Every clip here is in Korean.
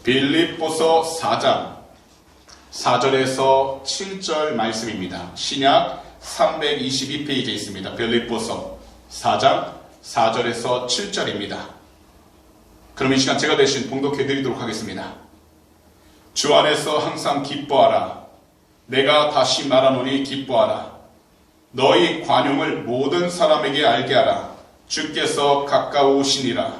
빌립보서 4장 4절에서 7절 말씀입니다. 신약 322페이지에 있습니다. 빌립보서 4장 4절에서 7절입니다. 그럼 이 시간 제가 대신 봉독해 드리도록 하겠습니다. 주 안에서 항상 기뻐하라. 내가 다시 말하노니 기뻐하라. 너희 관용을 모든 사람에게 알게 하라. 주께서 가까우시니라.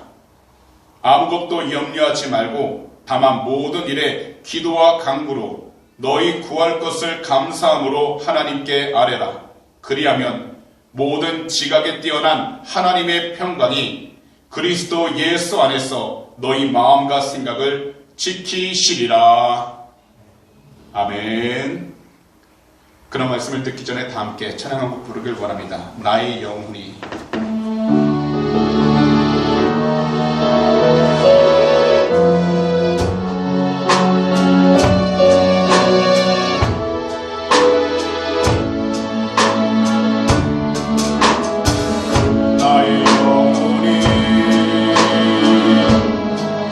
아무것도 염려하지 말고 다만 모든 일에 기도와 간구로 너희 구할 것을 감사함으로 하나님께 아뢰라. 그리하면 모든 지각에 뛰어난 하나님의 평강이 그리스도 예수 안에서 너희 마음과 생각을 지키시리라. 아멘. 그런 말씀을 듣기 전에 다 함께 찬양 한 곡 부르길 원합니다. 나의 영혼이.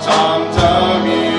잠잠히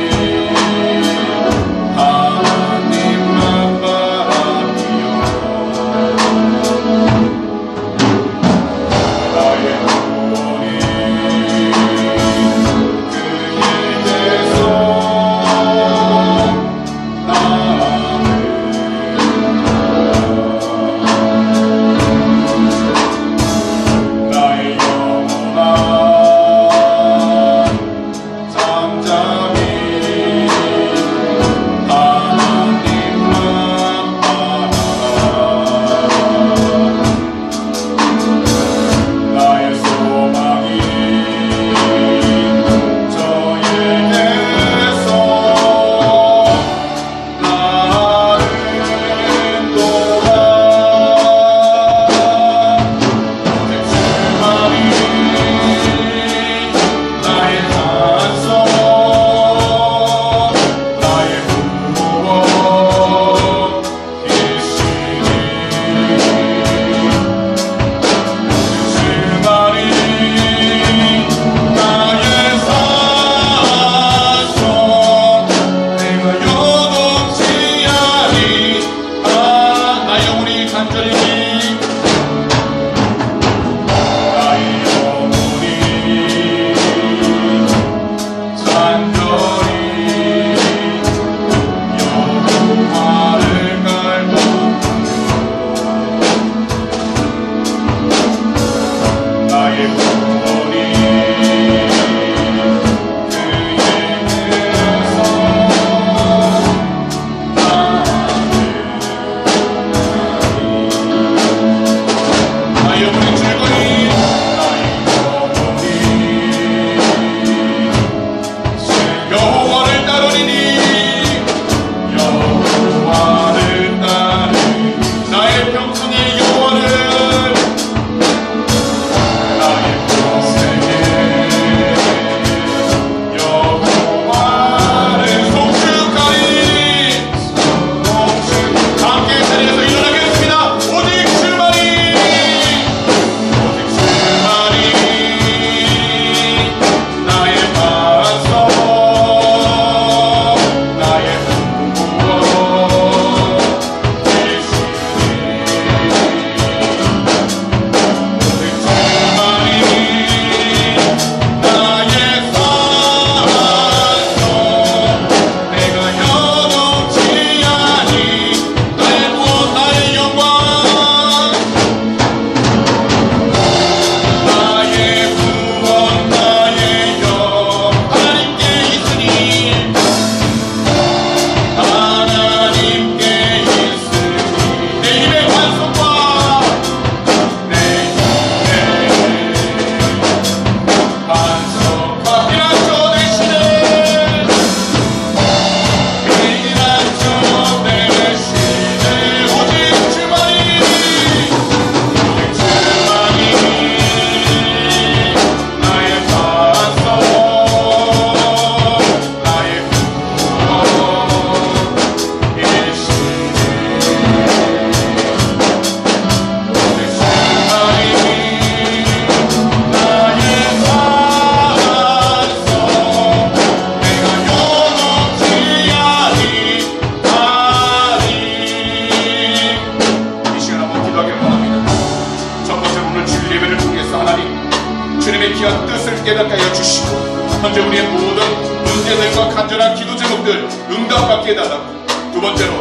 받게 해달라고. 두 번째로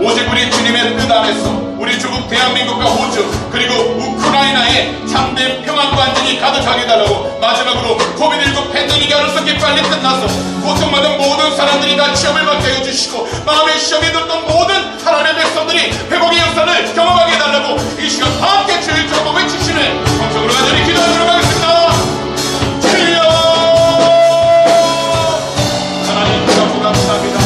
오직 우리 주님의 뜻 안에서 우리 조국 대한민국과 호주 그리고 우크라이나에 참된 평안과 안전이 가득하게 해달라고. 마지막으로 코비드19 팬데믹이 하루속히 빨리 끝나서 고통받은 모든 사람들이 다 시험을 받게 해주시고 마음의 시험에 들었던 모든 하나님의 백성들이 회복의 역사를 경험하게 해달라고. 이 시간 함께 주의 이름으로 외치시는 성적으로 간절히 기도하도록 하겠습니다. 주여 하나님 주여 감사합니다.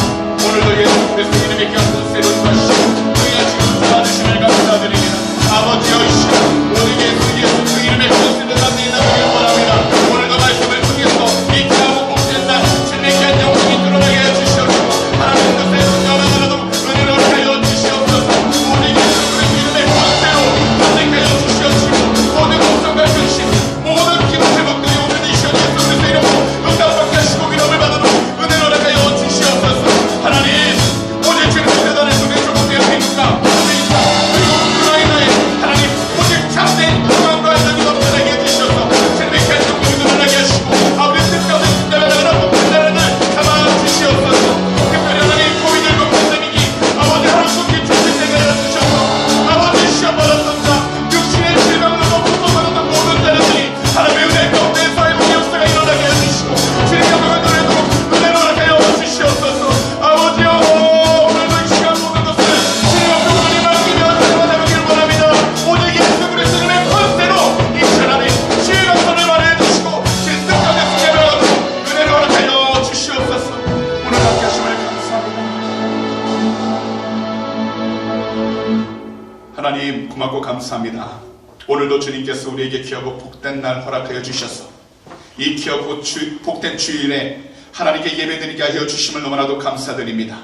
오늘도 예수 그리스도 이름의 귀한 권세를 주시고 그의 지금 도와주심을 감사드립니다. 아버지여 이 시간 모든 예수 그 이름의 권세를 감사드리기를 원합니다. 오늘도 말씀을 통해서 이 귀하고 복된 날 주님의 귀한 영광이 드러나게 해주시옵시고 하나님 뜻에 순간하더라도 은혜로 하여 주시옵소서. 모든 예수 그리스도 이름의 권세로 선택하여 주시옵시고 모든 걱정과 근심 모든 기도 회복들이 오늘 이 시간 예수 그리스도 이름으로 응답받게 하시고 위로를 받도록 은혜로 하여 주시옵소서. 하나님 오직 주님의 대단한 손에 조국 대한민국과 아메리카 그리고 우크라이나에 하나님 오직 참된 평안과 안전이 넘쳐나게 해주셔서 주님의 귀한 영광을 드러나게 하시고 아버지 뜻가운데 순간하는 복된 나라를 감아주시옵소서. 특별히 하나님 코비드19 팬데믹이 아버지 하루속히 주님의 나라를 주셔서 아버지 시험 받았던가 육신의 질병으로 고통받았던 모든 자녀들이 하나님의 은혜 가운데서 회복의 역사가 일어나게 해주시고 주님의 영광을 드러내도록 은혜로 하여 주시옵소서. 아버지여 오늘도 이 시간 모든 것을 주님의 평안에 맡기며 살아가기를 원합니다. 오직 예수 그리스도의 권세로 이 시간 안에 주의 감사를 말해주시고 주의 뜻 가운데 순례하고 은혜로 하여 주시옵소서. 오늘 함께 하심을 감사합니다. 하나님 고맙고 감사합니다. 오늘도 주님께서 우리에게 귀하고 복된 날 허락하여 주셔서 이 귀하고 복된 주일에 하나님께 예배드리게 하여 주심을 너무나도 감사드립니다.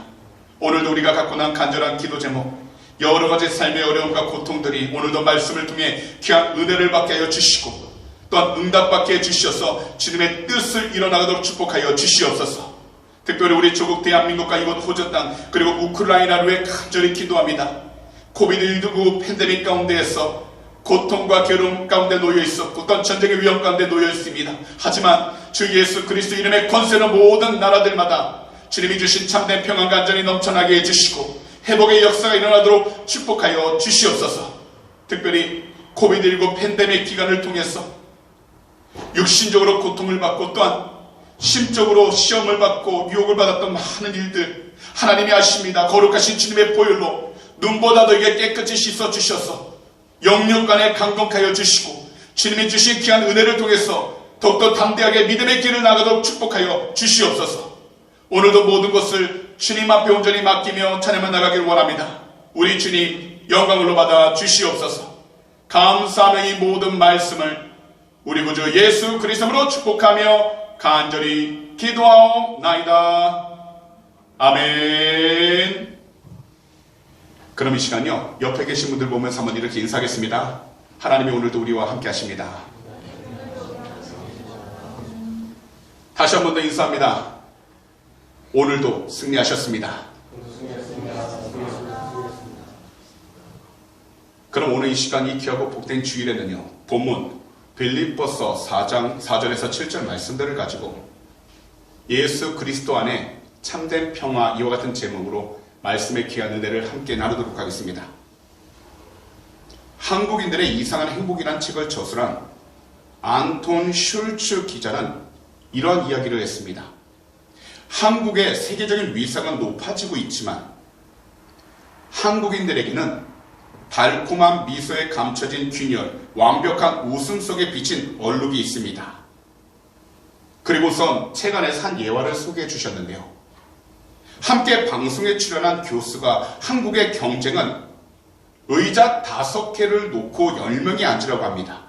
오늘도 우리가 갖고 난 간절한 기도 제목 여러 가지 삶의 어려움과 고통들이 오늘도 말씀을 통해 귀한 은혜를 받게 하여 주시고 또한 응답받게 해주셔서 주님의 뜻을 일어나도록 축복하여 주시옵소서. 특별히 우리 조국 대한민국과 이곳 호주 땅 그리고 우크라이나를 위해 간절히 기도합니다. 코비드19 팬데믹 가운데에서 고통과 괴로움 가운데 놓여 있었고 또한 전쟁의 위험 가운데 놓여 있습니다. 하지만 주 예수 그리스도 이름의 권세로 모든 나라들마다 주님이 주신 참된 평안과 안전이 넘쳐나게 해주시고 회복의 역사가 일어나도록 축복하여 주시옵소서. 특별히 코비드19 팬데믹 기간을 통해서 육신적으로 고통을 받고 또한 심적으로 시험을 받고 유혹을 받았던 많은 일들 하나님이 아십니다. 거룩하신 주님의 보혈로 눈보다 더 이게 깨끗이 씻어주셔서 영육간에 강건하여 주시고 주님이 주신 귀한 은혜를 통해서 더욱더 담대하게 믿음의 길을 나가도록 축복하여 주시옵소서. 오늘도 모든 것을 주님 앞에 온전히 맡기며 찬양만 나가기를 원합니다. 우리 주님 영광으로 받아 주시옵소서. 감사하며 이 모든 말씀을 우리 구주 예수 그리스도로 축복하며 간절히 기도하옵나이다. 아멘. 그럼 이 시간요 옆에 계신 분들 보면서 한번 이렇게 인사하겠습니다. 하나님이 오늘도 우리와 함께 하십니다. 다시 한 번 더 인사합니다. 오늘도 승리하셨습니다. 그럼 오늘 이 시간 이 귀하고 복된 주일에는요 본문 빌립보서 4장 4절에서 7절 말씀들을 가지고 예수 그리스도 안에 참된 평화 이와 같은 제목으로 말씀의 귀한 은혜를 함께 나누도록 하겠습니다. 한국인들의 이상한 행복이란 책을 저술한 안톤 슐츠 기자는 이러한 이야기를 했습니다. 한국의 세계적인 위상은 높아지고 있지만 한국인들에게는 달콤한 미소에 감춰진 균열, 완벽한 웃음 속에 비친 얼룩이 있습니다. 그리고선 책 안에서 한 예화를 소개해 주셨는데요. 함께 방송에 출연한 교수가 한국의 경쟁은 의자 5개를 놓고 10명이 앉으려고 합니다.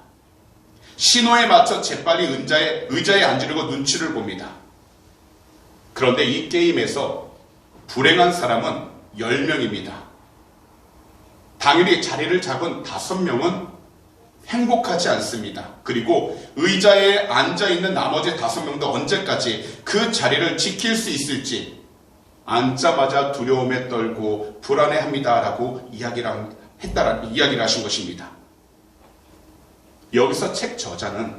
신호에 맞춰 재빨리 의자에 앉으려고 눈치를 봅니다. 그런데 이 게임에서 불행한 사람은 10명입니다. 당연히 자리를 잡은 5명은 행복하지 않습니다. 그리고 의자에 앉아있는 나머지 5명도 언제까지 그 자리를 지킬 수 있을지 앉자마자 두려움에 떨고 불안해합니다 라고 이야기를 하신 것입니다. 여기서 책 저자는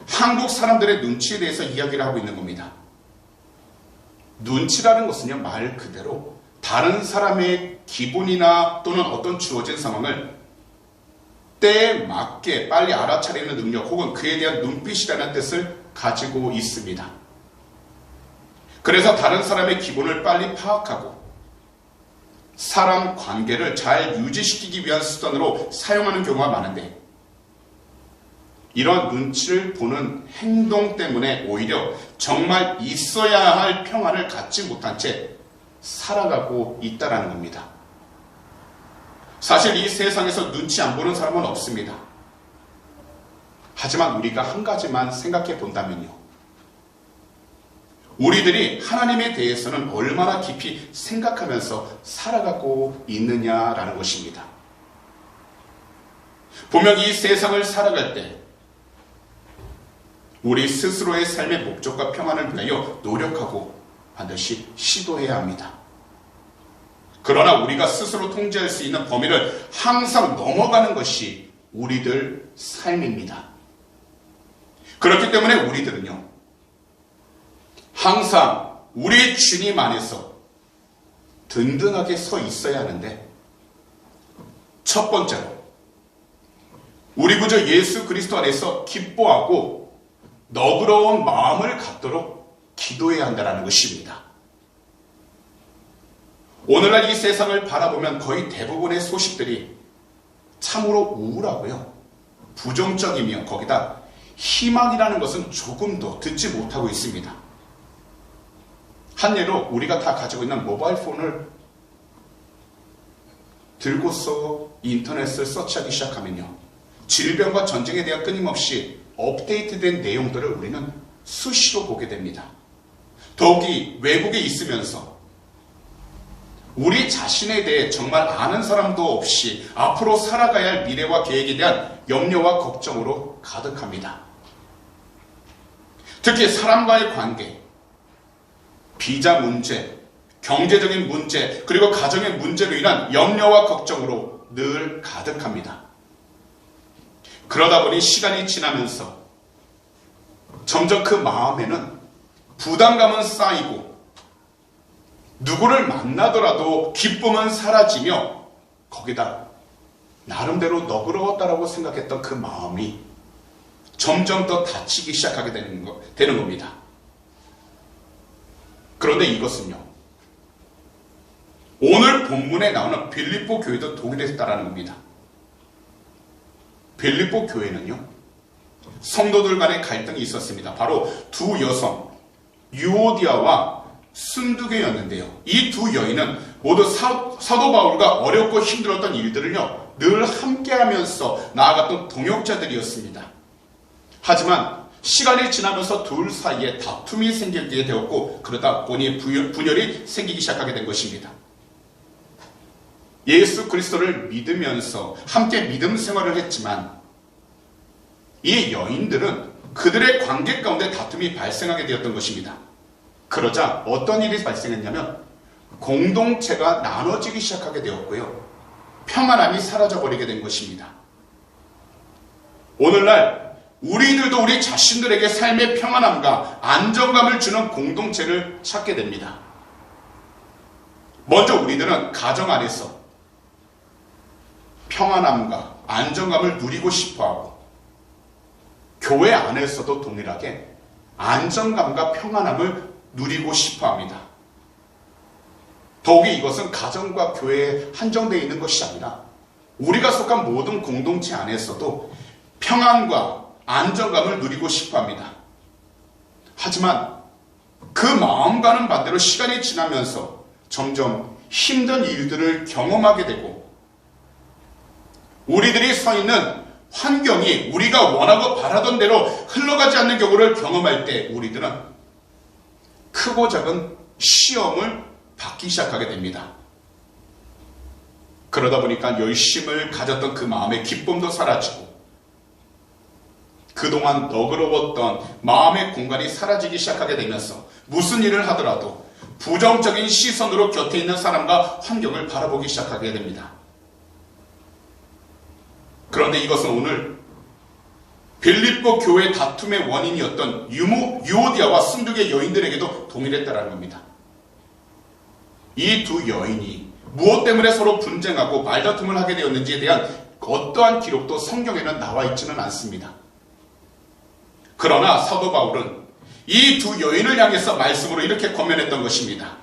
한국 사람들의 눈치에 대해서 이야기를 하고 있는 겁니다. 눈치라는 것은요, 말 그대로 다른 사람의 기분이나 또는 어떤 주어진 상황을 때에 맞게 빨리 알아차리는 능력 혹은 그에 대한 눈빛이라는 뜻을 가지고 있습니다. 그래서 다른 사람의 기분을 빨리 파악하고 사람 관계를 잘 유지시키기 위한 수단으로 사용하는 경우가 많은데, 이런 눈치를 보는 행동 때문에 오히려 정말 있어야 할 평안을 갖지 못한 채 살아가고 있다는 겁니다. 사실 이 세상에서 눈치 안 보는 사람은 없습니다. 하지만 우리가 한 가지만 생각해 본다면요, 우리들이 하나님에 대해서는 얼마나 깊이 생각하면서 살아가고 있느냐라는 것입니다. 분명 이 세상을 살아갈 때 우리 스스로의 삶의 목적과 평안을 위하여 노력하고 반드시 시도해야 합니다. 그러나 우리가 스스로 통제할 수 있는 범위를 항상 넘어가는 것이 우리들 삶입니다. 그렇기 때문에 우리들은요, 항상 우리 주님 안에서 든든하게 서 있어야 하는데, 첫 번째로 우리 구주 예수 그리스도 안에서 기뻐하고 너그러운 마음을 갖도록 기도해야 한다는 것입니다. 오늘날 이 세상을 바라보면 거의 대부분의 소식들이 참으로 우울하고요, 부정적이며 거기다 희망이라는 것은 조금도 듣지 못하고 있습니다. 한 예로 우리가 다 가지고 있는 모바일 폰을 들고서 인터넷을 서치하기 시작하면요, 질병과 전쟁에 대한 끊임없이 업데이트된 내용들을 우리는 수시로 보게 됩니다. 더욱이 외국에 있으면서 우리 자신에 대해 정말 아는 사람도 없이 앞으로 살아가야 할 미래와 계획에 대한 염려와 걱정으로 가득합니다. 특히 사람과의 관계, 비자 문제, 경제적인 문제, 그리고 가정의 문제로 인한 염려와 걱정으로 늘 가득합니다. 그러다 보니 시간이 지나면서 점점 그 마음에는 부담감은 쌓이고 누구를 만나더라도 기쁨은 사라지며 거기다 나름대로 너그러웠다라고 생각했던 그 마음이 점점 더 다치기 시작하게 되는 겁니다. 그런데 이것은요, 오늘 본문에 나오는 빌립보 교회도 동일했다라는 겁니다. 빌립보 교회는요, 성도들 간의 갈등이 있었습니다. 바로 두 여성, 유오디아와 순두개였는데요. 이 두 여인은 모두 사도 바울과 어렵고 힘들었던 일들을요, 늘 함께하면서 나아갔던 동역자들이었습니다. 하지만 시간이 지나면서 둘 사이에 다툼이 생기게 되었고, 그러다 보니 분열이 생기기 시작하게 된 것입니다. 예수 그리스도를 믿으면서 함께 믿음 생활을 했지만 이 여인들은 그들의 관계 가운데 다툼이 발생하게 되었던 것입니다. 그러자 어떤 일이 발생했냐면 공동체가 나눠지기 시작하게 되었고요, 평안함이 사라져버리게 된 것입니다. 오늘날 우리들도 우리 자신들에게 삶의 평안함과 안정감을 주는 공동체를 찾게 됩니다. 먼저 우리들은 가정 안에서 평안함과 안정감을 누리고 싶어하고, 교회 안에서도 동일하게 안정감과 평안함을 누리고 싶어합니다. 더욱이 이것은 가정과 교회에 한정되어 있는 것이 아니라 우리가 속한 모든 공동체 안에서도 평안과 안정감을 누리고 싶어합니다. 하지만 그 마음과는 반대로 시간이 지나면서 점점 힘든 일들을 경험하게 되고, 우리들이 서 있는 환경이 우리가 원하고 바라던 대로 흘러가지 않는 경우를 경험할 때 우리들은 크고 작은 시험을 받기 시작하게 됩니다. 그러다 보니까 열심을 가졌던 그 마음의 기쁨도 사라지고, 그동안 너그러웠던 마음의 공간이 사라지기 시작하게 되면서 무슨 일을 하더라도 부정적인 시선으로 곁에 있는 사람과 환경을 바라보기 시작하게 됩니다. 그런데 이것은 오늘 빌립보 교회 다툼의 원인이었던 유오디아와 순두개 여인들에게도 동일했다는 겁니다. 이 두 여인이 무엇 때문에 서로 분쟁하고 말다툼을 하게 되었는지에 대한 어떠한 기록도 성경에는 나와 있지는 않습니다. 그러나 사도 바울은 이 두 여인을 향해서 말씀으로 이렇게 권면했던 것입니다.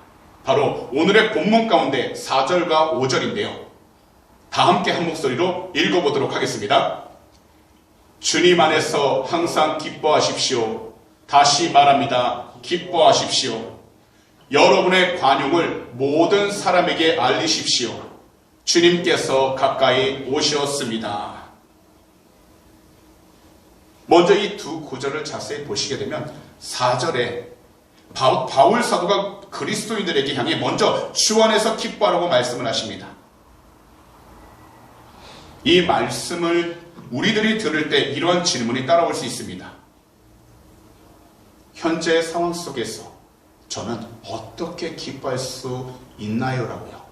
바로 오늘의 본문 가운데 4절과 5절인데요. 다 함께 한 목소리로 읽어보도록 하겠습니다. 주님 안에서 항상 기뻐하십시오. 다시 말합니다. 기뻐하십시오. 여러분의 관용을 모든 사람에게 알리십시오. 주님께서 가까이 오셨습니다. 먼저 이 두 구절을 자세히 보시게 되면 4절에 바울 사도가 그리스도인들에게 향해 먼저 주 안에서 기뻐하라고 말씀을 하십니다. 이 말씀을 우리들이 들을 때 이러한 질문이 따라올 수 있습니다. 현재 상황 속에서 저는 어떻게 기뻐할 수 있나요? 라고요.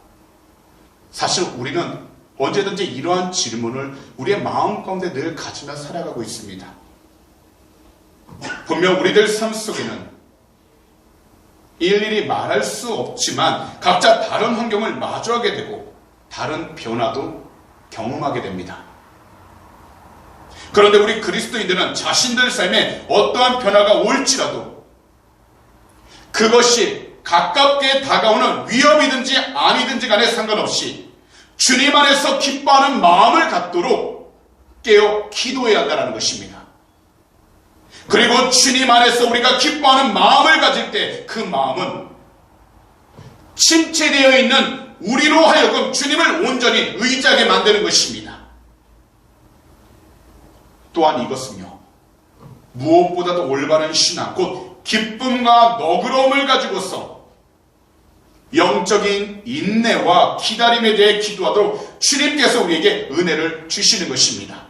사실 우리는 언제든지 이러한 질문을 우리의 마음 가운데 늘 가지며 살아가고 있습니다. 분명 우리들 삶 속에는 일일이 말할 수 없지만 각자 다른 환경을 마주하게 되고 다른 변화도 경험하게 됩니다. 그런데 우리 그리스도인들은 자신들 삶에 어떠한 변화가 올지라도 그것이 가깝게 다가오는 위험이든지 아니든지 간에 상관없이 주님 안에서 기뻐하는 마음을 갖도록 깨어 기도해야 한다는 것입니다. 그리고 주님 안에서 우리가 기뻐하는 마음을 가질 때 그 마음은 침체되어 있는 우리로 하여금 주님을 온전히 의지하게 만드는 것입니다. 또한 이것은요, 무엇보다도 올바른 신앙, 곧 기쁨과 너그러움을 가지고서 영적인 인내와 기다림에 대해 기도하도록 주님께서 우리에게 은혜를 주시는 것입니다.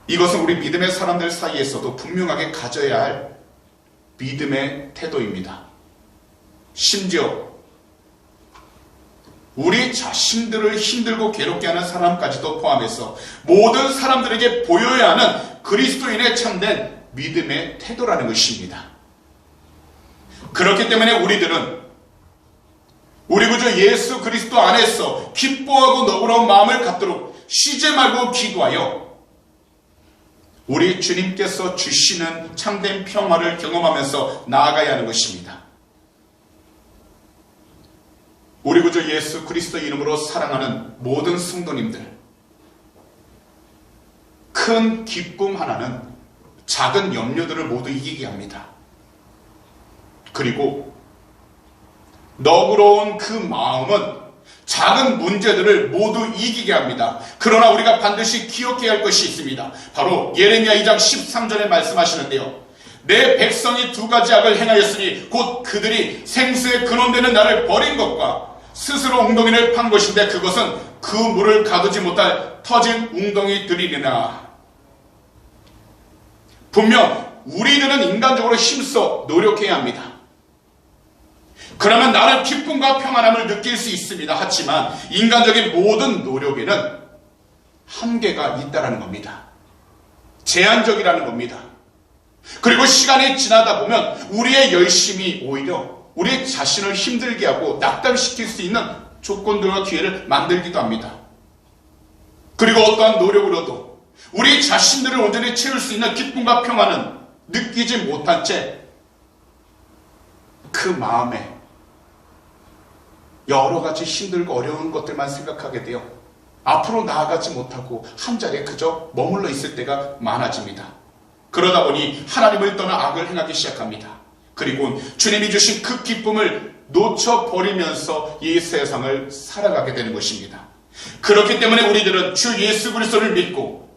이것은 우리 믿음의 사람들 사이에서도 분명하게 가져야 할 믿음의 태도입니다. 심지어 우리 자신들을 힘들고 괴롭게 하는 사람까지도 포함해서 모든 사람들에게 보여야 하는 그리스도인의 참된 믿음의 태도라는 것입니다. 그렇기 때문에 우리들은 우리 구주 예수 그리스도 안에서 기뻐하고 너그러운 마음을 갖도록 쉬지 말고 기도하여 우리 주님께서 주시는 참된 평화를 경험하면서 나아가야 하는 것입니다. 우리 구주 예수 그리스도 이름으로 사랑하는 모든 성도님들, 큰 기쁨 하나는 작은 염려들을 모두 이기게 합니다. 그리고 너그러운 그 마음은 작은 문제들을 모두 이기게 합니다. 그러나 우리가 반드시 기억해야 할 것이 있습니다. 바로 예레미야 2장 13절에 말씀하시는데요. 내 백성이 두 가지 악을 행하였으니 곧 그들이 생수의 근원되는 나를 버린 것과 스스로 웅덩이를 판 것인데 그것은 그 물을 가두지 못할 터진 웅덩이들이니라. 분명 우리들은 인간적으로 힘써 노력해야 합니다. 그러면 나는 기쁨과 평안함을 느낄 수 있습니다. 하지만 인간적인 모든 노력에는 한계가 있다는 겁니다. 제한적이라는 겁니다. 그리고 시간이 지나다 보면 우리의 열심이 오히려 우리 자신을 힘들게 하고 낙담시킬 수 있는 조건들과 기회를 만들기도 합니다. 그리고 어떠한 노력으로도 우리 자신들을 온전히 채울 수 있는 기쁨과 평안은 느끼지 못한 채 그 마음에 여러 가지 힘들고 어려운 것들만 생각하게 되어 앞으로 나아가지 못하고 한 자리에 그저 머물러 있을 때가 많아집니다. 그러다 보니 하나님을 떠나 악을 행하기 시작합니다. 그리고 주님이 주신 그 기쁨을 놓쳐버리면서 이 세상을 살아가게 되는 것입니다. 그렇기 때문에 우리들은 주 예수 그리스도를 믿고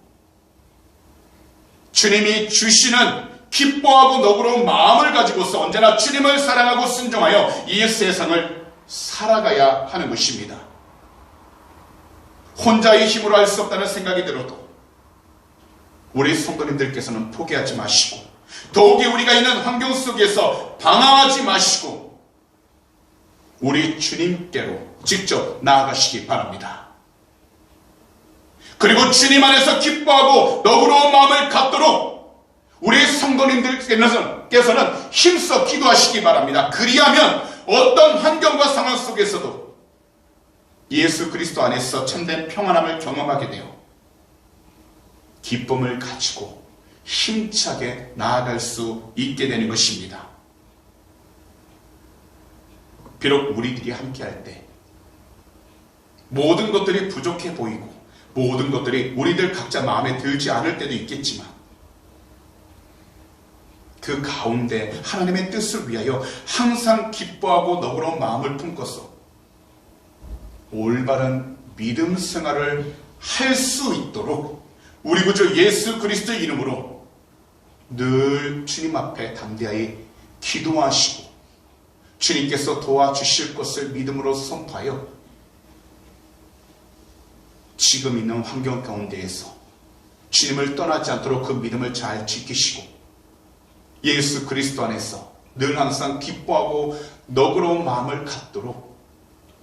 주님이 주시는 기뻐하고 너그러운 마음을 가지고서 언제나 주님을 사랑하고 순종하여 이 세상을 살아가야 하는 것입니다. 혼자의 힘으로 할 수 없다는 생각이 들어도 우리 성도님들께서는 포기하지 마시고 더욱이 우리가 있는 환경 속에서 방황하지 마시고 우리 주님께로 직접 나아가시기 바랍니다. 그리고 주님 안에서 기뻐하고 너그러운 마음을 갖도록 우리 성도님들께서는 힘써 기도하시기 바랍니다. 그리하면 어떤 환경과 상황 속에서도 예수 그리스도 안에서 참된 평안함을 경험하게 되어 기쁨을 가지고 힘차게 나아갈 수 있게 되는 것입니다. 비록 우리들이 함께할 때 모든 것들이 부족해 보이고 모든 것들이 우리들 각자 마음에 들지 않을 때도 있겠지만 그 가운데 하나님의 뜻을 위하여 항상 기뻐하고 너그러운 마음을 품고서 올바른 믿음 생활을 할 수 있도록 우리 구주 예수 그리스도의 이름으로 늘 주님 앞에 담대하게 기도하시고 주님께서 도와주실 것을 믿음으로 선포하여 지금 있는 환경 가운데에서 주님을 떠나지 않도록 그 믿음을 잘 지키시고 예수 그리스도 안에서 늘 항상 기뻐하고 너그러운 마음을 갖도록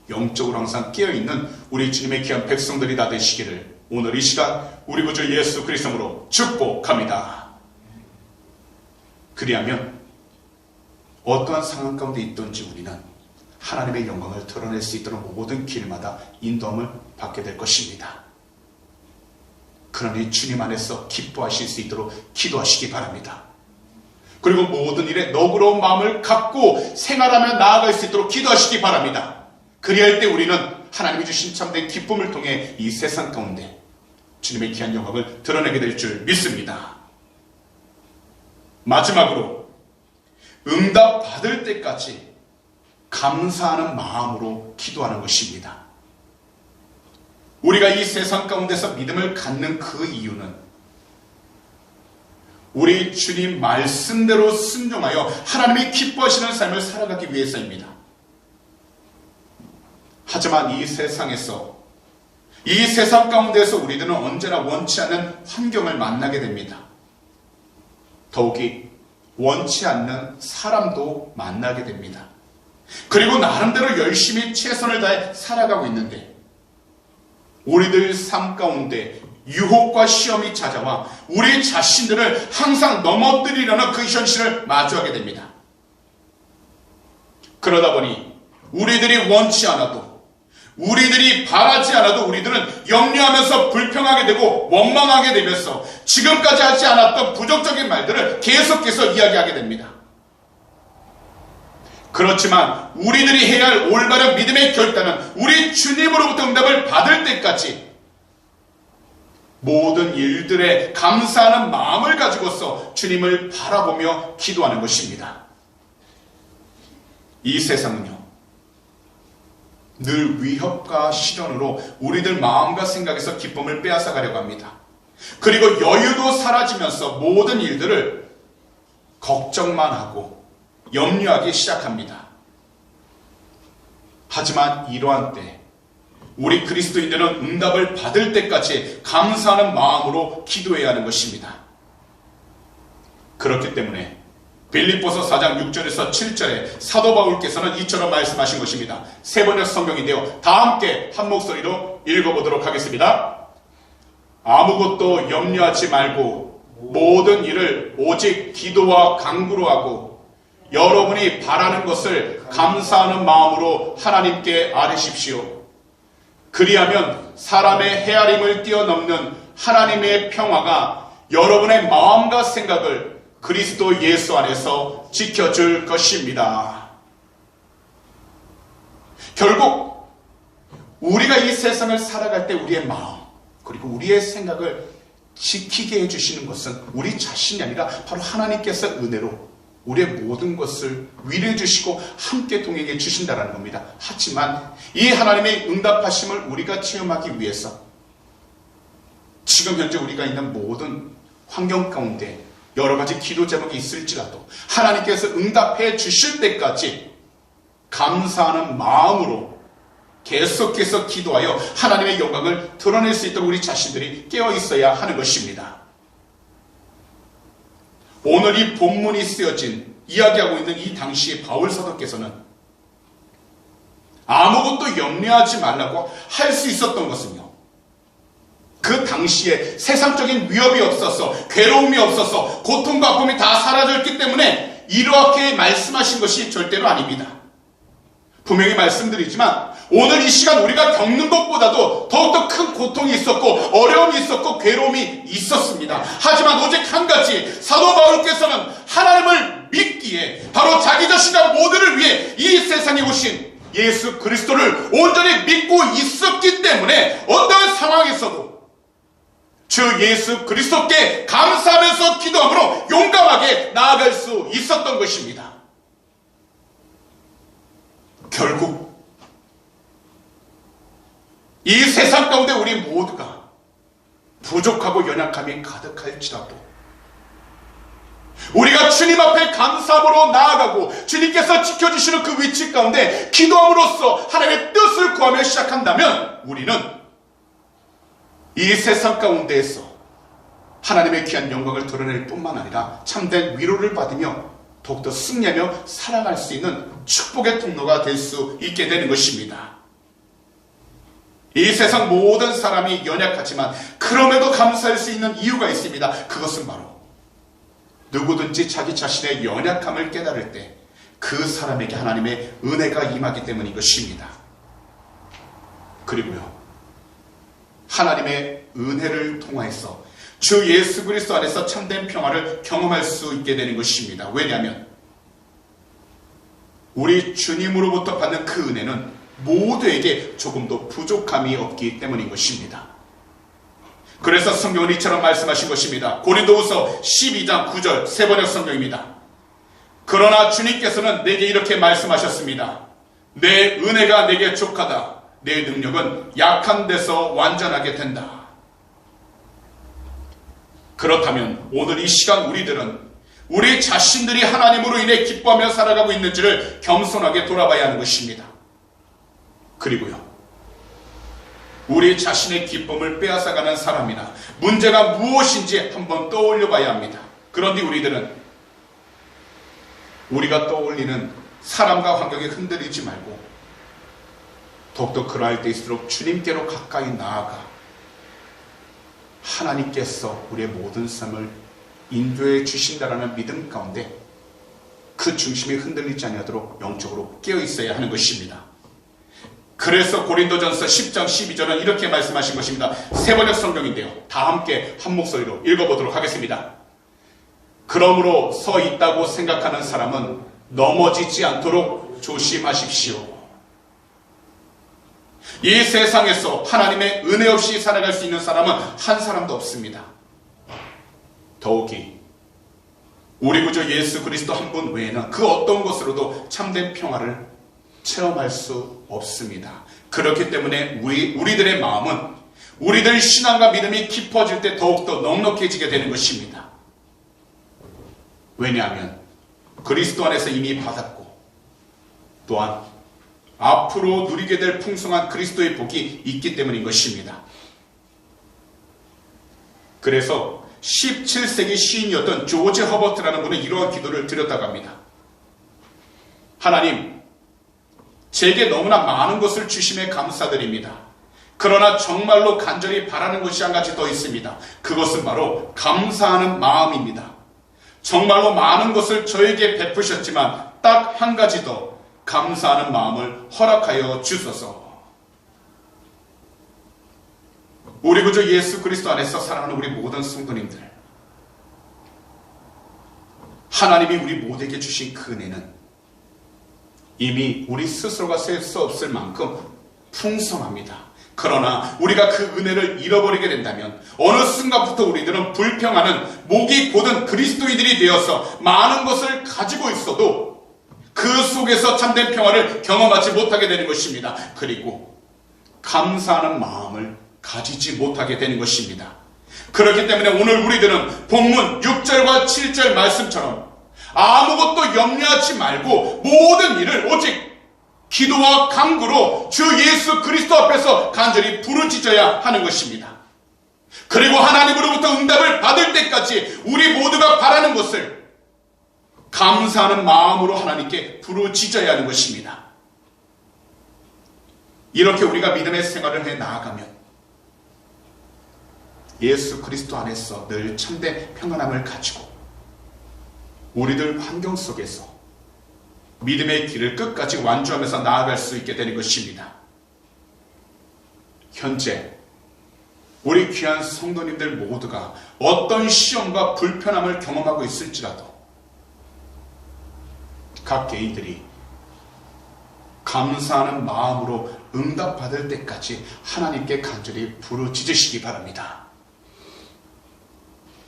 영적으로 항상 깨어있는 우리 주님의 귀한 백성들이 다 되시기를 오늘 이 시간 우리 구주 예수 그리스도로 축복합니다. 그리하면 어떠한 상황 가운데 있든지 우리는 하나님의 영광을 드러낼 수 있도록 모든 길마다 인도함을 받게 될 것입니다. 그러니 주님 안에서 기뻐하실 수 있도록 기도하시기 바랍니다. 그리고 모든 일에 너그러운 마음을 갖고 생활하며 나아갈 수 있도록 기도하시기 바랍니다. 그리할 때 우리는 하나님이 주신 참된 기쁨을 통해 이 세상 가운데 주님의 귀한 영광을 드러내게 될 줄 믿습니다. 마지막으로 응답 받을 때까지 감사하는 마음으로 기도하는 것입니다. 우리가 이 세상 가운데서 믿음을 갖는 그 이유는 우리 주님 말씀대로 순종하여 하나님이 기뻐하시는 삶을 살아가기 위해서입니다. 하지만 이 세상에서 이 세상 가운데서 우리들은 언제나 원치 않는 환경을 만나게 됩니다. 더욱이 원치 않는 사람도 만나게 됩니다. 그리고 나름대로 열심히 최선을 다해 살아가고 있는데 우리들 삶 가운데 유혹과 시험이 찾아와 우리 자신들을 항상 넘어뜨리려는 그 현실을 마주하게 됩니다. 그러다 보니 우리들이 원치 않아도 우리들이 바라지 않아도 우리들은 염려하면서 불평하게 되고 원망하게 되면서 지금까지 하지 않았던 부정적인 말들을 계속해서 이야기하게 됩니다. 그렇지만 우리들이 해야 할 올바른 믿음의 결단은 우리 주님으로부터 응답을 받을 때까지 모든 일들에 감사하는 마음을 가지고서 주님을 바라보며 기도하는 것입니다. 이 세상은요, 늘 위협과 시련으로 우리들 마음과 생각에서 기쁨을 빼앗아 가려고 합니다. 그리고 여유도 사라지면서 모든 일들을 걱정만 하고 염려하기 시작합니다. 하지만 이러한 때 우리 그리스도인들은 응답을 받을 때까지 감사하는 마음으로 기도해야 하는 것입니다. 그렇기 때문에 빌립보서 4장 6절에서 7절에 사도 바울께서는 이처럼 말씀하신 것입니다. 세 번역 성경인데요. 다 함께 한 목소리로 읽어보도록 하겠습니다. 아무것도 염려하지 말고 모든 일을 오직 기도와 간구로 하고 여러분이 바라는 것을 감사하는 마음으로 하나님께 아뢰십시오. 그리하면 사람의 헤아림을 뛰어넘는 하나님의 평화가 여러분의 마음과 생각을 그리스도 예수 안에서 지켜줄 것입니다. 결국 우리가 이 세상을 살아갈 때 우리의 마음 그리고 우리의 생각을 지키게 해주시는 것은 우리 자신이 아니라 바로 하나님께서 은혜로 우리의 모든 것을 위로해 주시고 함께 동행해 주신다는 겁니다. 하지만 이 하나님의 응답하심을 우리가 체험하기 위해서 지금 현재 우리가 있는 모든 환경 가운데 여러 가지 기도 제목이 있을지라도 하나님께서 응답해 주실 때까지 감사하는 마음으로 계속해서 기도하여 하나님의 영광을 드러낼 수 있도록 우리 자신들이 깨어 있어야 하는 것입니다. 오늘 이 본문이 쓰여진 이야기하고 있는 이 당시의 바울 사도께서는 아무것도 염려하지 말라고 할 수 있었던 것은요, 그 당시에 세상적인 위협이 없어서 괴로움이 없어서 고통과 아픔이 다 사라졌기 때문에 이렇게 말씀하신 것이 절대로 아닙니다. 분명히 말씀드리지만 오늘 이 시간 우리가 겪는 것보다도 더욱더 큰 고통이 있었고 어려움이 있었고 괴로움이 있었습니다. 하지만 오직 한 가지, 사도 바울께서는 하나님을 믿기에 바로 자기 자신과 모두를 위해 이 세상에 오신 예수 그리스도를 온전히 믿고 있었기 때문에 어떠한 상황에서도 주 예수 그리스도께 감사하면서 기도함으로 용감하게 나아갈 수 있었던 것입니다. 결국 이 세상 가운데 우리 모두가 부족하고 연약함이 가득할지라도 우리가 주님 앞에 감사함으로 나아가고 주님께서 지켜주시는 그 위치 가운데 기도함으로써 하나님의 뜻을 구하며 시작한다면 우리는 이 세상 가운데에서 하나님의 귀한 영광을 드러낼 뿐만 아니라 참된 위로를 받으며 더욱더 승리하며 살아갈 수 있는 축복의 통로가 될 수 있게 되는 것입니다. 이 세상 모든 사람이 연약하지만 그럼에도 감사할 수 있는 이유가 있습니다. 그것은 바로 누구든지 자기 자신의 연약함을 깨달을 때 그 사람에게 하나님의 은혜가 임하기 때문인 것입니다. 그리고요, 하나님의 은혜를 통해서 주 예수 그리스도 안에서 참된 평화를 경험할 수 있게 되는 것입니다. 왜냐하면 우리 주님으로부터 받는 그 은혜는 모두에게 조금도 부족함이 없기 때문인 것입니다. 그래서 성경은 이처럼 말씀하신 것입니다. 고린도후서 12장 9절 세번역 성경입니다. 그러나 주님께서는 내게 이렇게 말씀하셨습니다. 내 은혜가 내게 족하다. 내 능력은 약한 데서 완전하게 된다. 그렇다면 오늘 이 시간 우리들은 우리 자신들이 하나님으로 인해 기뻐하며 살아가고 있는지를 겸손하게 돌아봐야 하는 것입니다. 그리고요, 우리 자신의 기쁨을 빼앗아가는 사람이나 문제가 무엇인지 한번 떠올려 봐야 합니다. 그런데 우리들은 우리가 떠올리는 사람과 환경에 흔들리지 말고 더욱더 그러할 때일수록 주님께로 가까이 나아가 하나님께서 우리의 모든 삶을 인도해 주신다라는 믿음 가운데 그 중심이 흔들리지 아니하도록 영적으로 깨어 있어야 하는 것입니다. 그래서 고린도전서 10장 12절은 이렇게 말씀하신 것입니다. 세번역 성경인데요, 다 함께 한 목소리로 읽어보도록 하겠습니다. 그러므로 서 있다고 생각하는 사람은 넘어지지 않도록 조심하십시오. 이 세상에서 하나님의 은혜 없이 살아갈 수 있는 사람은 한 사람도 없습니다. 더욱이 우리 구주 예수 그리스도 한 분 외에는 그 어떤 것으로도 참된 평화를 체험할 수 없습니다. 그렇기 때문에 우리들의 마음은 우리들 신앙과 믿음이 깊어질 때 더욱더 넉넉해지게 되는 것입니다. 왜냐하면 그리스도 안에서 이미 받았고 또한 앞으로 누리게 될 풍성한 그리스도의 복이 있기 때문인 것입니다. 그래서 17세기 시인이었던 조지 허버트라는 분은 이러한 기도를 드렸다고 합니다. 하나님, 제게 너무나 많은 것을 주심에 감사드립니다. 그러나 정말로 간절히 바라는 것이 한 가지 더 있습니다. 그것은 바로 감사하는 마음입니다. 정말로 많은 것을 저에게 베푸셨지만 딱 한 가지 더 감사하는 마음을 허락하여 주소서. 우리 구주 예수 그리스도 안에서 사랑하는 우리 모든 성도님들, 하나님이 우리 모두에게 주신 그 은혜는 이미 우리 스스로가 셀 수 없을 만큼 풍성합니다. 그러나 우리가 그 은혜를 잃어버리게 된다면 어느 순간부터 우리들은 불평하는 목이 곧은 그리스도인들이 되어서 많은 것을 가지고 있어도 그 속에서 참된 평화를 경험하지 못하게 되는 것입니다. 그리고 감사하는 마음을 가지지 못하게 되는 것입니다. 그렇기 때문에 오늘 우리들은 본문 6절과 7절 말씀처럼 아무것도 염려하지 말고 모든 일을 오직 기도와 간구로 주 예수 그리스도 앞에서 간절히 부르짖어야 하는 것입니다. 그리고 하나님으로부터 응답을 받을 때까지 우리 모두가 바라는 것을 감사하는 마음으로 하나님께 부르짖어야 하는 것입니다. 이렇게 우리가 믿음의 생활을 해 나아가면 예수 그리스도 안에서 늘 참된 평안함을 가지고 우리들 환경 속에서 믿음의 길을 끝까지 완주하면서 나아갈 수 있게 되는 것입니다. 현재 우리 귀한 성도님들 모두가 어떤 시험과 불편함을 경험하고 있을지라도 각 개인들이 감사하는 마음으로 응답받을 때까지 하나님께 간절히 부르짖으시기 바랍니다.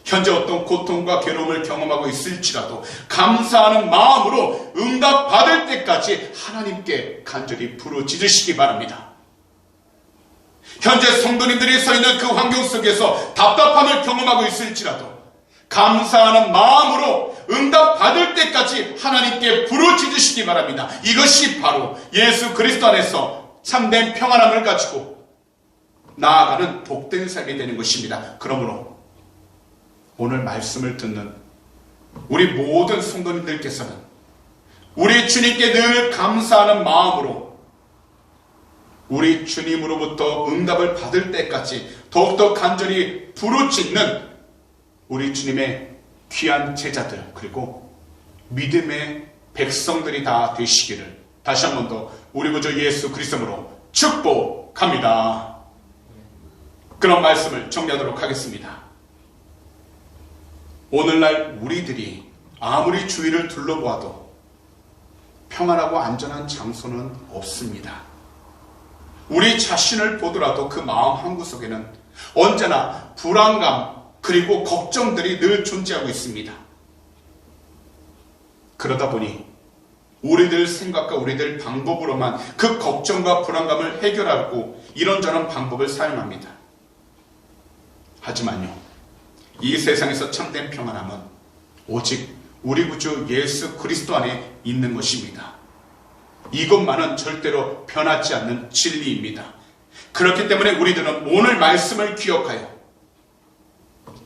현재 어떤 고통과 괴로움을 경험하고 있을지라도 감사하는 마음으로 응답받을 때까지 하나님께 간절히 부르짖으시기 바랍니다. 현재 성도님들이 서 있는 그 환경 속에서 답답함을 경험하고 있을지라도 감사하는 마음으로 응답받을 때까지 하나님께 부르짖으시기 바랍니다. 이것이 바로 예수 그리스도 안에서 참된 평안함을 가지고 나아가는 복된 삶이 되는 것입니다. 그러므로 오늘 말씀을 듣는 우리 모든 성도님들께서는 우리 주님께 늘 감사하는 마음으로 우리 주님으로부터 응답을 받을 때까지 더욱더 간절히 부르짖는 우리 주님의 귀한 제자들 그리고 믿음의 백성들이 다 되시기를 다시 한 번 더 우리 구주 예수 그리스도로 축복합니다. 그런 말씀을 정리하도록 하겠습니다. 오늘날 우리들이 아무리 주위를 둘러보아도 평안하고 안전한 장소는 없습니다. 우리 자신을 보더라도 그 마음 한구석에는 언제나 불안감 그리고 걱정들이 늘 존재하고 있습니다. 그러다 보니 우리들 생각과 우리들 방법으로만 그 걱정과 불안감을 해결하고 이런저런 방법을 사용합니다. 하지만요, 이 세상에서 참된 평안함은 오직 우리 구주 예수 그리스도 안에 있는 것입니다. 이것만은 절대로 변하지 않는 진리입니다. 그렇기 때문에 우리들은 오늘 말씀을 기억하여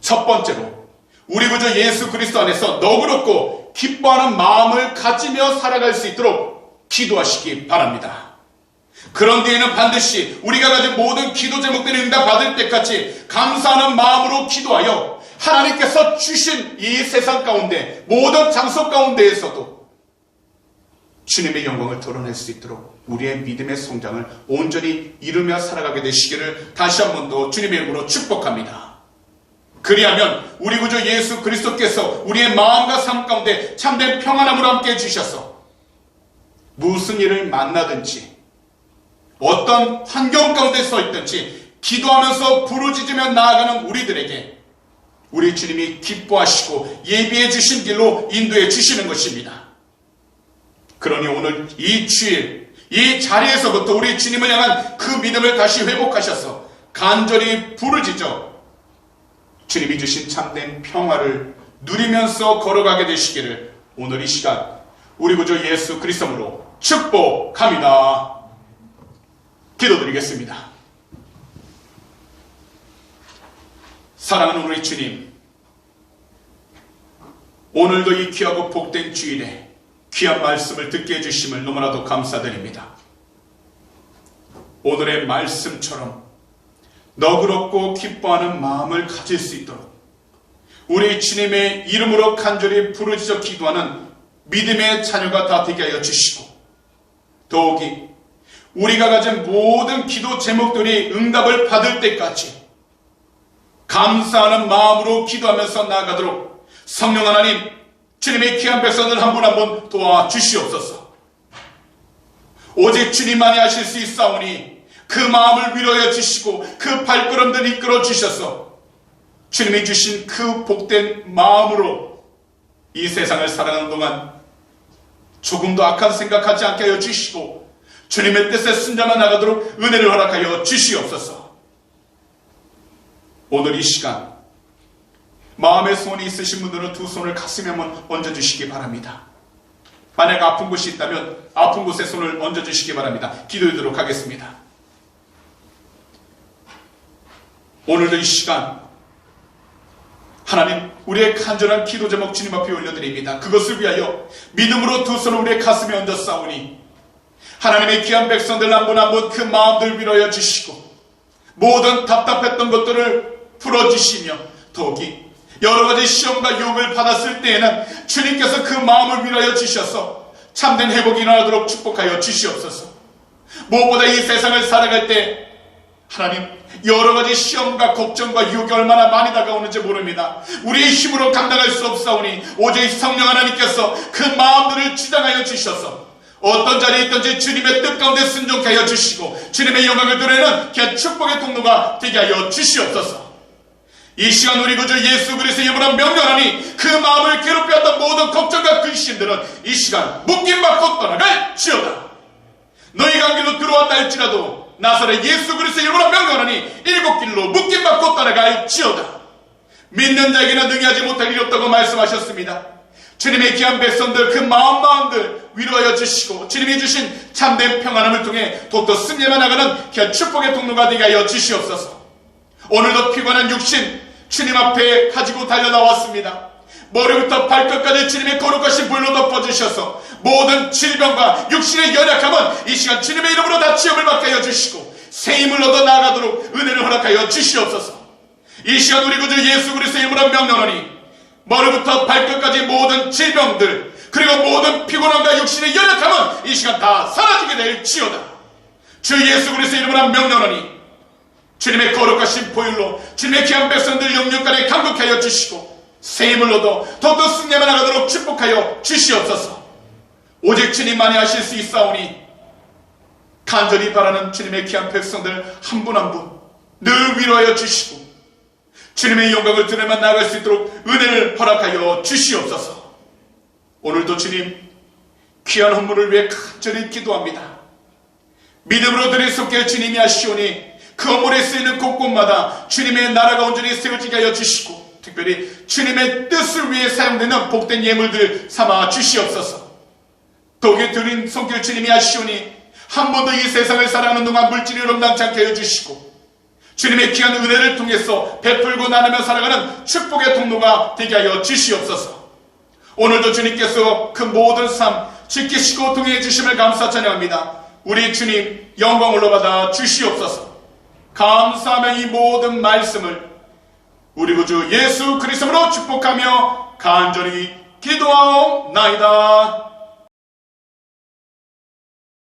첫 번째로 우리 구주 예수 그리스도 안에서 너그럽고 기뻐하는 마음을 가지며 살아갈 수 있도록 기도하시기 바랍니다. 그런 뒤에는 반드시 우리가 가진 모든 기도 제목들을 응답받을 때까지 감사하는 마음으로 기도하여 하나님께서 주신 이 세상 가운데 모든 장소 가운데에서도 주님의 영광을 드러낼 수 있도록 우리의 믿음의 성장을 온전히 이루며 살아가게 되시기를 다시 한 번 더 주님의 이름으로 축복합니다. 그리하면 우리 구주 예수 그리스도께서 우리의 마음과 삶 가운데 참된 평안함을 함께 해주셔서 무슨 일을 만나든지 어떤 환경 가운데 서 있든지 기도하면서 부르짖으며 나아가는 우리들에게 우리 주님이 기뻐하시고 예비해 주신 길로 인도해 주시는 것입니다. 그러니 오늘 이 주일 이 자리에서부터 우리 주님을 향한 그 믿음을 다시 회복하셔서 간절히 부르짖어 주님이 주신 참된 평화를 누리면서 걸어가게 되시기를 오늘 이 시간 우리 구주 예수 그리스도로 축복합니다. 기도드리겠습니다. 사랑하는 우리 주님, 오늘도 이 귀하고 복된 주일에 귀한 말씀을 듣게 해주심을 너무나도 감사드립니다. 오늘의 말씀처럼 너그럽고 기뻐하는 마음을 가질 수 있도록 우리 주님의 이름으로 간절히 부르짖어 기도하는 믿음의 자녀가 다 되게 하여 주시고 더욱이 우리가 가진 모든 기도 제목들이 응답을 받을 때까지 감사하는 마음으로 기도하면서 나아가도록 성령 하나님 주님의 귀한 백성들 한 분 한 분 도와주시옵소서. 오직 주님만이 하실 수 있사오니 그 마음을 위로해 주시고 그 발걸음들 이끌어 주셔서 주님이 주신 그 복된 마음으로 이 세상을 살아가는 동안 조금도 악한 생각하지 않게 하여 주시고 주님의 뜻에 순종해 나가도록 은혜를 허락하여 주시옵소서. 오늘 이 시간 마음의 소원이 있으신 분들은 두 손을 가슴에 한번 얹어주시기 바랍니다. 만약 아픈 곳이 있다면 아픈 곳에 손을 얹어주시기 바랍니다. 기도드리도록 하겠습니다. 오늘도 이 시간 하나님 우리의 간절한 기도 제목 주님 앞에 올려드립니다. 그것을 위하여 믿음으로 두 손을 우리의 가슴에 얹어 싸우니 하나님의 귀한 백성들 한 분 한 분 그 마음들 위로해 주시고 모든 답답했던 것들을 풀어주시며 더욱이 여러가지 시험과 유혹을 받았을 때에는 주님께서 그 마음을 위로해 주셔서 참된 회복이 일어나도록 축복하여 주시옵소서. 무엇보다 이 세상을 살아갈 때 하나님, 여러 가지 시험과 걱정과 유혹이 얼마나 많이 다가오는지 모릅니다. 우리의 힘으로 감당할 수 없사오니 오직 성령 하나님께서 그 마음들을 지당하여 주셔서 어떤 자리에 있든지 주님의 뜻 가운데 순종케 하여 주시고 주님의 영광을 드러내는 그 축복의 통로가 되게 하여 주시옵소서. 이 시간 우리 구주 예수 그리스도의 이름으로 명령하니 그 마음을 괴롭혔던 모든 걱정과 근심들은 이 시간 묶임받고 떠나갈지어다. 너희가 한 길로 들어왔다 할지라도 나사렛 예수 그리스도의 이름으로 명령하니 일곱 길로 묶임받고 떠나갈지어다. 믿는 자에게는 능히하지 못할 일이 없다고 말씀하셨습니다. 주님의 귀한 백성들 그 마음들 위로하여 주시고 주님이 주신 참된 평안함을 통해 더욱더 승리만 나가는 그 축복의 통로가 되게 하여 주시옵소서. 오늘도 피곤한 육신 주님 앞에 가지고 달려나왔습니다. 머리부터 발끝까지 주님의 거룩하신 불로 덮어주셔서 모든 질병과 육신의 연약함은 이 시간 주님의 이름으로 다 치유를 받게 하여 주시고 새 힘을 얻어 나아가도록 은혜를 허락하여 주시옵소서. 이 시간 우리 구주 예수 그리스도의 이름으로 명령하니 머리부터 발끝까지 모든 질병들 그리고 모든 피곤함과 육신의 연약함은 이 시간 다 사라지게 될지어다. 주 예수 그리스도의 이름으로 명령하니 주님의 거룩하신 보혈로 주님의 귀한 백성들 영육간에 강국하게 하여 주시고 새 힘을 얻어 더욱더 승리만 나가도록 축복하여 주시옵소서. 오직 주님만이 하실 수 있사오니 간절히 바라는 주님의 귀한 백성들 한 분 한 분 늘 위로하여 주시고 주님의 영광을 드러내만 나아갈 수 있도록 은혜를 허락하여 주시옵소서. 오늘도 주님 귀한 헌물을 위해 간절히 기도합니다. 믿음으로 드릴 손길 주님이 하시오니 그 헌물에 쓰이는 곳곳마다 주님의 나라가 온전히 세워지게 하여 주시고 특별히 주님의 뜻을 위해 사용되는 복된 예물들 삼아 주시옵소서. 독에 드린 손길 주님이 하시오니 한 번도 이 세상을 살아가는 동안 물질이 럼당치 않게 하여 주시고 주님의 귀한 은혜를 통해서 베풀고 나누며 살아가는 축복의 통로가 되게 하여 주시옵소서. 오늘도 주님께서 그 모든 삶 지키시고 동행해 주심을 감사 찬양합니다. 우리 주님 영광 올라받아 주시옵소서. 감사하며 이 모든 말씀을 우리 구주 예수 그리스도로 축복하며 간절히 기도하옵나이다.